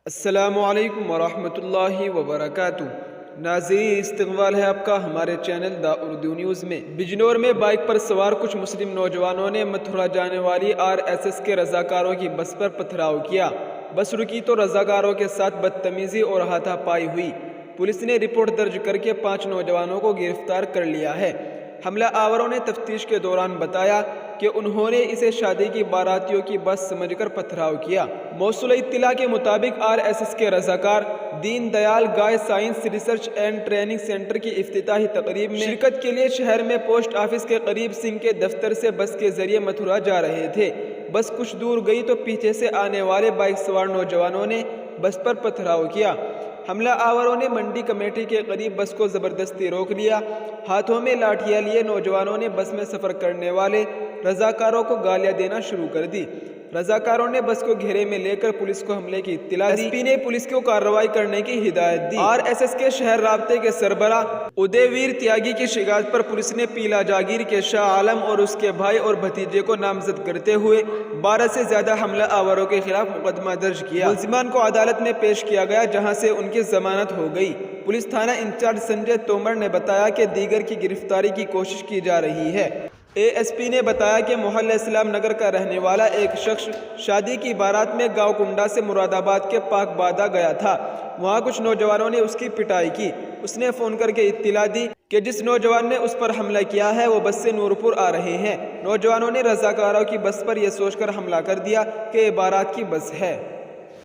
السلام علیکم ورحمۃ اللہ وبرکاتہ۔ ناظرین، استقبال ہے آپ کا ہمارے چینل دا اردو نیوز میں۔ بجنور میں بائک پر سوار کچھ مسلم نوجوانوں نے متھرا جانے والی RSS کے رضاکاروں کی بس پر پتھراؤ کیا۔ بس رکی تو رضاکاروں کے ساتھ بدتمیزی اور ہاتھا پائی ہوئی۔ پولیس نے رپورٹ درج کر کے 5 نوجوانوں کو گرفتار کر لیا ہے۔ حملہ آوروں نے تفتیش کے دوران بتایا کہ انہوں نے اسے شادی کی باراتیوں کی بس سمجھ کر پتھراؤ کیا۔ موصول اطلاع کے مطابق RSS کے رضاکار دین دیال گائے science research and training centre کی افتتاحی تقریب میں شرکت کے لیے شہر میں پوسٹ آفس کے قریب سنگھ کے دفتر سے بس کے ذریعے متھرا جا رہے تھے۔ بس کچھ دور گئی تو پیچھے سے آنے والے بائک سوار نوجوانوں نے بس پر پتھراؤ کیا۔ حملہ آوروں نے منڈی کمیٹی کے قریب بس کو زبردستی روک لیا۔ ہاتھوں میں لاٹھیاں لیے نوجوانوں نے بس میں سفر کرنے والے رضاکاروں کو گالیاں دینا شروع کر دی۔ رضاکاروں نے بس کو گھیرے میں لے کر پولیس کو حملے کی اطلاع دی۔ SP نے پولیس کو کارروائی کرنے کی ہدایت دی۔ RSS کے شہر رابطے کے سربراہ ادے ویر تیاگی کی شکایت پر پولیس نے پیلا جاگیر کے شاہ عالم اور اس کے بھائی اور بھتیجے کو نامزد کرتے ہوئے 12 سے زیادہ حملہ آوروں کے خلاف مقدمہ درج کیا۔ ملزمان کو عدالت میں پیش کیا گیا جہاں سے ان کی ضمانت ہو گئی۔ پولیس تھانہ انچارج سنجے تومر نے بتایا کہ دیگر کی گرفتاری کی کوشش کی جا رہی ہے۔ ASP نے بتایا کہ محلہ اسلام نگر کا رہنے والا ایک شخص شادی کی بارات میں گاؤں کنڈا سے مراد آباد کے پاک بادہ گیا تھا۔ وہاں کچھ نوجوانوں نے اس کی پٹائی کی۔ اس نے فون کر کے اطلاع دی کہ جس نوجوان نے اس پر حملہ کیا ہے وہ بس سے نورپور آ رہے ہیں۔ نوجوانوں نے رضاکاروں کی بس پر یہ سوچ کر حملہ کر دیا کہ یہ بارات کی بس ہے۔